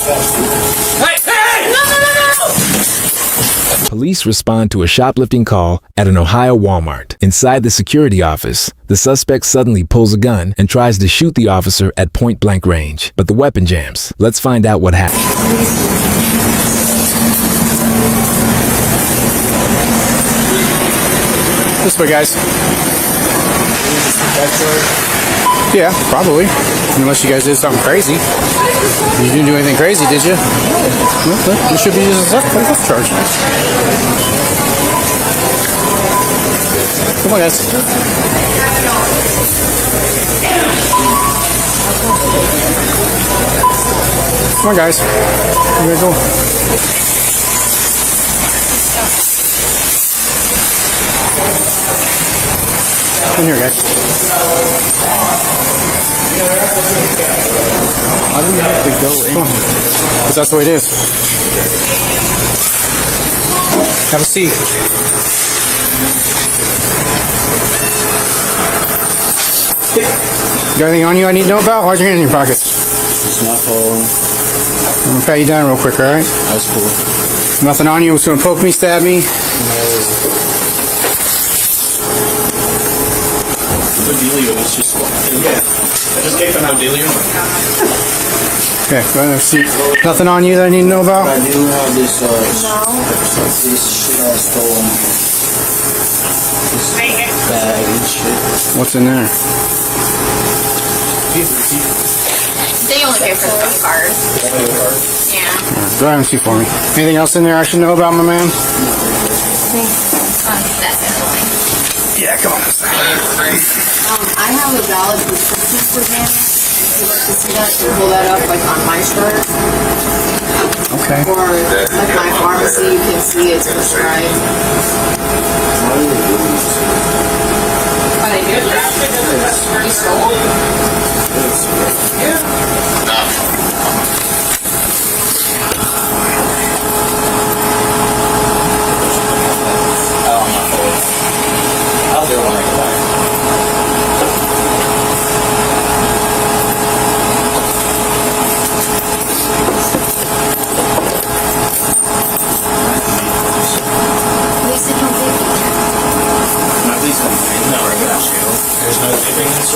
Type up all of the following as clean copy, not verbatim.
Hey! Hey! No! Police respond to a shoplifting call at an Ohio Walmart. Inside the security office, the suspect suddenly pulls a gun and tries to shoot the officer at point-blank range, but the weapon jams. Let's find out what happened. This way, guys. Yeah, probably. Unless you guys did something crazy. You didn't do anything crazy, did you? Well, you should be using a theft charge. Come on, guys. Come on, guys. Here we go. Come here, guys. How do we have to go in? Because that's the way it is. Have a seat. Got anything on you I need to know about? Why's your hand in your pocket? It's not falling. I'm gonna pat you down real quick, alright? That's cool. Nothing on you was gonna poke me, stab me? No. The dealio was just yeah. I just gave him out dealio. Okay, go ahead and see. Nothing on you that I need to know about? I do have this this shit I stole. This bag and shit. What's in there? They only pay for the card. Yeah. Go ahead and see for me. Anything else in there I should know about, my man? Yeah, come on. I have a valid prescription for him. If you'd like to see that, you can pull that up like on my shirt. Okay. Or like my pharmacy, you can see it's prescribed. But I did that. You stole? I'll do one like that. Please don't take it. Not these companies, not regular jail. There's no tipping in this.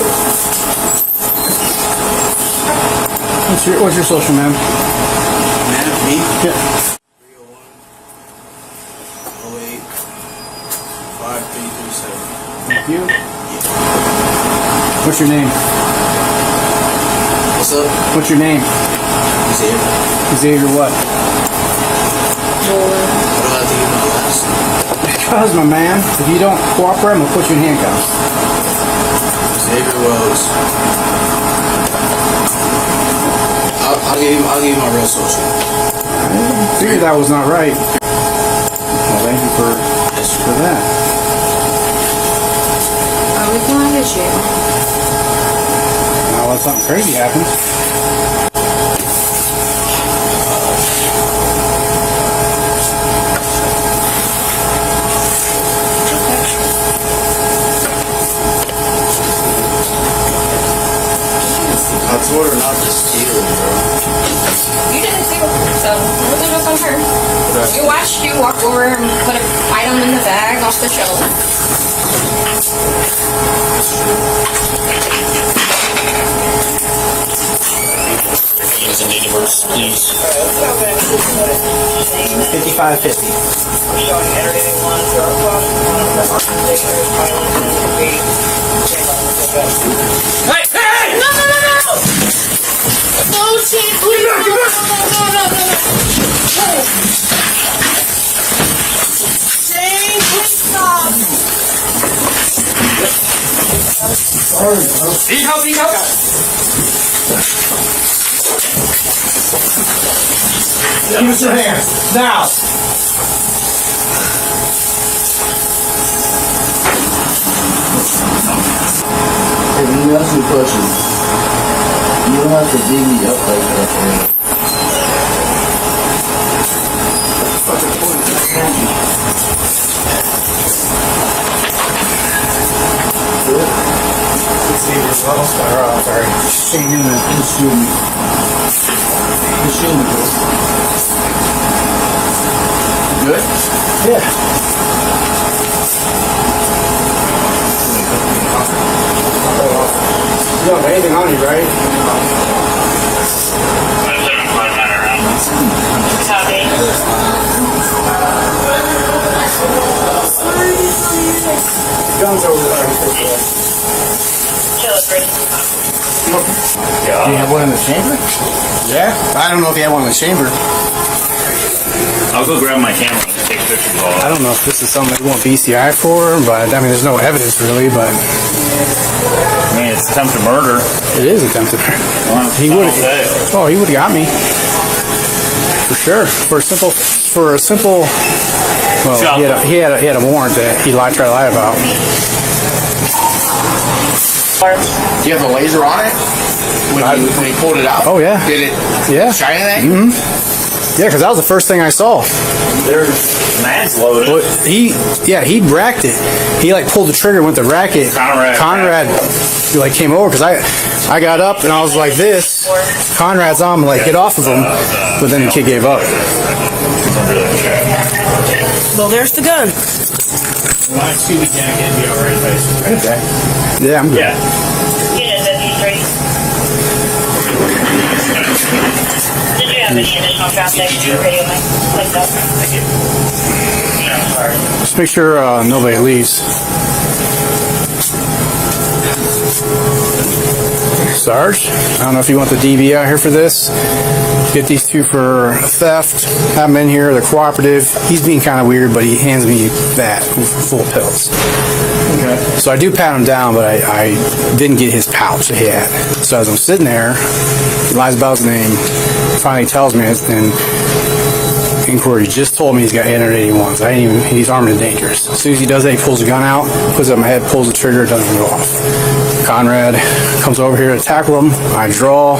What's your social, man? Man, me? Yeah. 301 08 5337. Thank you. What's your name? What's up? What's your name? Xavier. Xavier what? What do I have to give my last? Because, my man, if you don't cooperate, I'm going to put you in handcuffs. Xavier Rose. I'll give you my real social. I figured that was not right. Well, thank you for that. Are we going to jail? Now, let something crazy happen. I told her not to steal it, bro. You didn't steal, so it wasn't just on her. You watched you walk over and put an item in the bag off the shelf. Use a native verse, please. 5550. Hey! Hey! No! No, shit, please! No. Jane, please stop! Need help! Give us your hands, now! Hey, let me ask you a question. You don't have to dig me up like that, man. Sorry. Staying in the instrument. shoot me. Good? Yeah. You don't have anything on you, right? Guns over there. Do you have one in the chamber? Yeah? I don't know if you have one in the chamber. I'll go grab my camera and take pictures of all I don't know if this is something they want BCI for, but I mean, there's no evidence really, but I mean, it's attempted murder. it is attempted. He would have. Oh, he would have got me for sure. For a simple. Well, he had a warrant that he tried to lie about. Do you have a laser on it? When he pulled it out? Oh yeah. Did it Yeah. shine anything? Mm-hmm. Yeah, because that was the first thing I saw. There's mags loaded. Well, he racked it. He like pulled the trigger, went to rack it. Conrad like came over because I got up and I was like this. Conrad's on, like get off of him, but then the kid gave up. Well, there's the gun. My Scooby jacket be already basically. Okay. Yeah, I'm good. Yeah. Did you have any additional traffic or radio like that? Thank you. No, sorry. Just make sure nobody leaves. Sarge, I don't know if you want the DB out here for this. Get these two for theft. Have them in here. They're cooperative. He's being kind of weird, but he hands me that full of pills. Okay. So I do pat him down, but I didn't get his pouch that he had. So as I'm sitting there, he lies about his name. Finally tells me it's in inquiry. Just told me he's got 881s. He's armed and dangerous. As soon as he does that, he pulls the gun out, puts it on my head, pulls the trigger, it doesn't go off. Conrad comes over here to tackle him. I draw.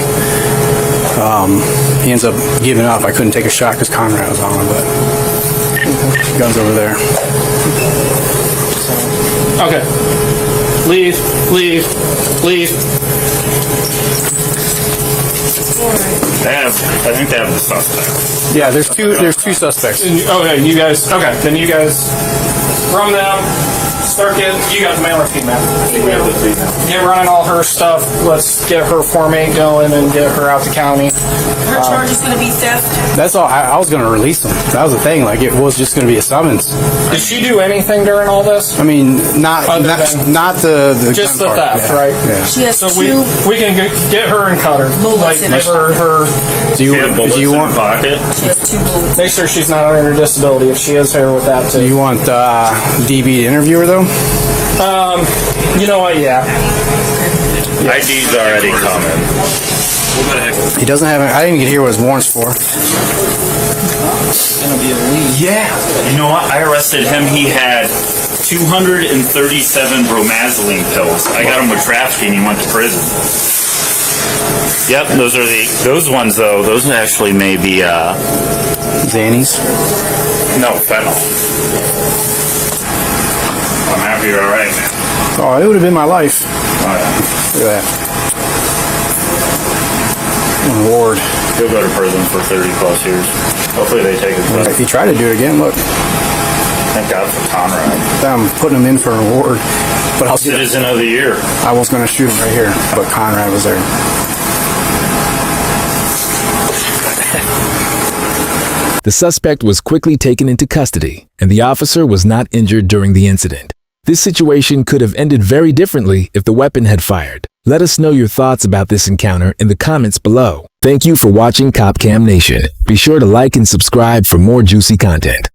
He ends up giving up. I couldn't take a shot because Conrad was on him, but gun's over there. Okay. Leave. I think they have the suspect. Yeah, there's two suspects. Okay, you guys. Okay, then you guys from them. Start getting. You got the male or female? I think we have the female. Get running all her stuff. Let's get her Form 8 going and get her out the county. Her charge is going to be theft. That's all. I was going to release him. That was the thing. Like it was just going to be a summons. Did she do anything during all this? I mean, not the Just gun the part. theft, Yeah. right? Yeah. She has So two we can get her and cut her. bullets in Make her. her Do you, She had bullets do you in want her pocket. She has two bullets. make sure she's not under disability. If she is here with that do too. you want DB to interview her though? You know what? Yeah. ID's already coming. He doesn't have. I didn't even get hear what his warrant's for. Yeah. You know what? I arrested him. He had 237 bromazine pills. I got him with trafficking. He went to prison. Yep, those ones though. Those actually may be Xannies. no fentanyl. I'm happy you're all right, man. Oh, it would have been my life. Oh, yeah. Look at that. Ward. He'll go to prison for 30 plus years. Hopefully they take his If stuff. he tried to do it again, look, Thank God for Conrad. I'm putting him in for an award. But Citizen of the Year. I was going to shoot him right here, but Conrad was there. The suspect was quickly taken into custody, and the officer was not injured during the incident. This situation could have ended very differently if the weapon had fired. Let us know your thoughts about this encounter in the comments below. Thank you for watching CopCam Nation. Be sure to like and subscribe for more juicy content.